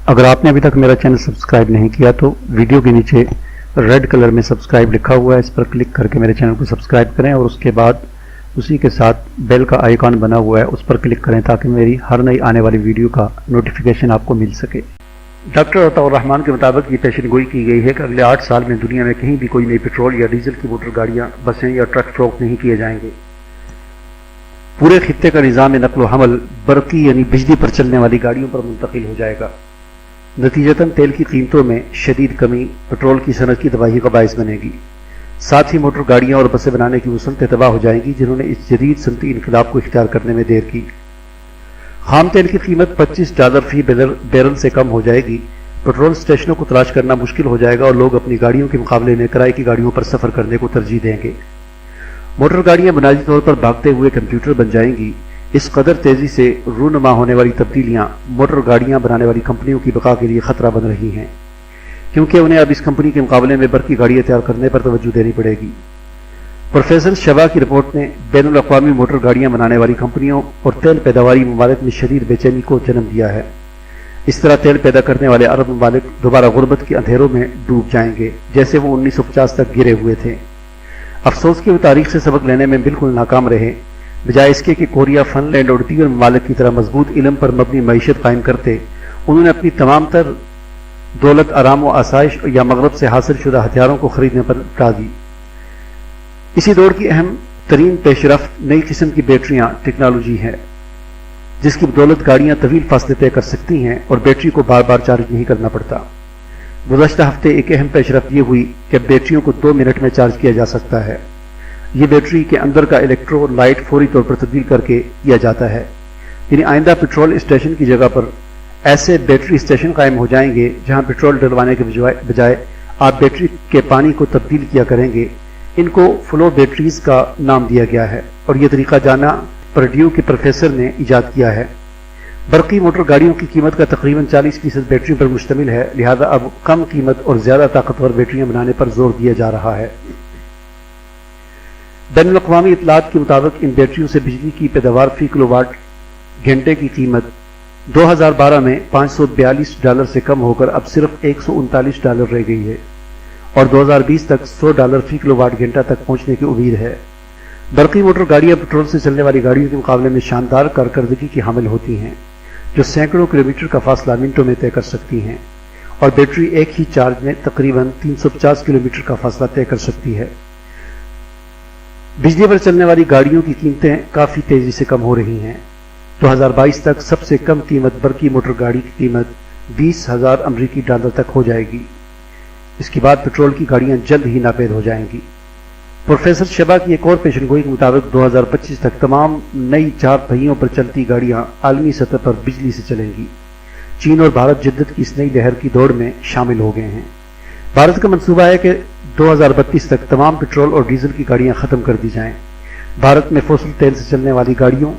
अगर आपने अभी तक मेरा चैनल सब्सक्राइब नहीं किया तो वीडियो के नीचे रेड कलर में सब्सक्राइब लिखा हुआ है, इस पर क्लिक करके मेरे चैनल को सब्सक्राइब करें और उसके बाद उसी के साथ बेल का आइकॉन बना हुआ है उस पर क्लिक करें ताकि मेरी हर नई आने वाली वीडियो का नोटिफिकेशन आपको मिल सके। डॉक्टर अताउर रहमान के मुताबिक ये पेशन गोई की गई है कि अगले 8 साल में दुनिया में कहीं भी कोई नई पेट्रोल या डीजल की मोटर गाड़ियाँ, बसें या ट्रक फरोख्त नहीं किए जाएंगे। पूरे खित्ते का निज़ाम नकलो हमल बरकी यानी बिजली पर चलने वाली गाड़ियों पर मुंतकिल हो जाएगा। नतीजतन तेल की कीमतों में शदीद कमी पेट्रोल की सनत की तबाही का बायस बनेगी। साथ ही मोटर गाड़ियां और बसें बनाने की वसलतें तबाह हो जाएंगी जिन्होंने इस जदीद सनती इनकलाब को इख्तियार करने में देर की। खाम तेल की कीमत $25 फी बैरल से कम हो जाएगी। पेट्रोल स्टेशनों को तलाश करना मुश्किल हो जाएगा और लोग अपनी गाड़ियों के मुकाबले में किराए की गाड़ियों पर सफर करने को तरजीह देंगे। मोटर गाड़ियां बुनियादी तौर पर भागते हुए कंप्यूटर बन जाएंगी। इस कदर तेजी से रूनमा होने वाली तब्दीलियां मोटर गाड़ियां बनाने वाली कंपनियों की बका के लिए खतरा बन रही हैं, क्योंकि उन्हें अब इस कंपनी के मुकाबले में बरकी गाड़ियां तैयार करने पर तवज्जो देनी पड़ेगी। प्रोफेसर शबा की रिपोर्ट ने बैनुल अक़वामी मोटर गाड़ियां बनाने वाली कंपनियों और तेल पैदावारी ममालिक में शदीद बेचैनी को जन्म दिया है। इस तरह तेल पैदा करने वाले अरब ममालिक दोबारा गुर्बत के अंधेरों में डूब जाएंगे जैसे वो 1950 तक गिरे हुए थे। अफसोस कि वो तारीख से सबक लेने में बिल्कुल नाकाम रहे। बजाय इसके कि कोरिया, फिनलैंड और दीगर ममालिक की तरह मजबूत इल्म पर मबनी मईशत कायम करते, उन्होंने अपनी तमाम तर दौलत आराम व आसाइश या मगरब से हासिल शुदा हथियारों को खरीदने पर लगा दी। इसी दौर की अहम तरीन पेशरफ्त नई किस्म की बैटरियां टेक्नोलॉजी है, जिसकी बदौलत गाड़ियां तवील फासले तय कर सकती हैं और बैटरी को बार बार चार्ज नहीं करना पड़ता। गुज़श्ता हफ्ते एक अहम पेशरफ्त ये हुई कि बैटरियों को 2 मिनट में चार्ज किया जा सकता है। ये बैटरी के अंदर का इलेक्ट्रोलाइट फौरी तौर पर तब्दील करके किया जाता है। यानी आइंदा पेट्रोल स्टेशन की जगह पर ऐसे बैटरी स्टेशन कायम हो जाएंगे जहां पेट्रोल डलवाने के बजाय आप बैटरी के पानी को तब्दील किया करेंगे। इनको फ्लो बैटरीज का नाम दिया गया है और यह तरीका जाना पर्ड्यू के प्रोफेसर ने ईजाद किया है। बरकी मोटर गाड़ियों की कीमत का तकरीबन 40% बैटरियों पर मुश्तमिल है, लिहाजा अब कम कीमत और ज्यादा ताकतवर बैटरियां बनाने पर जोर दिया जा रहा है। बैनुल अक़वामी इत्तलात के मुताबिक इन बैटरियों से बिजली की पैदावार फी किलोवाट घंटे की कीमत 2012 में $542 से कम होकर अब सिर्फ $139 रह गई है और 2020 तक $100 फी किलोवाट घंटा तक पहुंचने की उम्मीद है। बरकी मोटर गाड़ियां पेट्रोल से चलने वाली गाड़ियों के मुकाबले में शानदार कारकर्दगी की हामिल होती हैं, जो सैकड़ों किलोमीटर का फासला मिनटों में तय कर सकती हैं और बैटरी एक ही चार्ज में तकरीबन 350 किलोमीटर का फासला तय कर सकती है। बिजली पर चलने वाली गाड़ियों की कीमतें काफी तेजी से कम हो रही हैं। 2022 तक सबसे कम कीमत बरकी मोटर गाड़ी की कीमत $20,000 तक हो जाएगी। इसके बाद पेट्रोल की गाड़ियां जल्द ही नापेद हो जाएंगी। प्रोफेसर शबा की एक और पेशनगोई के मुताबिक 2025 तक तमाम नई 4 पहियों पर चलती गाड़ियां आलमी सतह पर बिजली से चलेंगी। चीन और भारत जिद्दत की इस नई लहर की दौड़ में शामिल हो गए हैं। भारत का मंसूबा है कि 2032 तक तमाम पेट्रोल और डीजल की गाड़ियां खत्म कर दी जाएं। भारत में फॉसिल तेल से चलने वाली गाड़ियों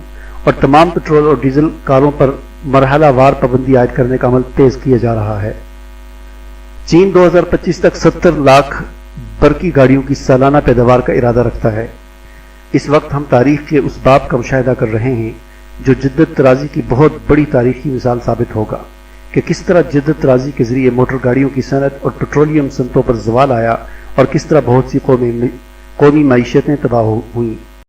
और तमाम पेट्रोल और डीजल कारों पर मरहलावार पाबंदी आयद करने का अमल तेज किया जा रहा है। चीन 2025 तक 70 लाख बरकी गाड़ियों की सालाना पैदावार का इरादा रखता है। इस वक्त हम तारीख के उस बाब का मुशाहिदा कर रहे हैं जो जिद्दत तराजी की बहुत बड़ी तारीखी मिसाल साबित होगा कि किस तरह जिद्दत तराजी के जरिए मोटर गाड़ियों की सनत और पेट्रोलियम सनतों पर जवाल आया और किस तरह बहुत सी कौमी मईशतें तबाह हुई।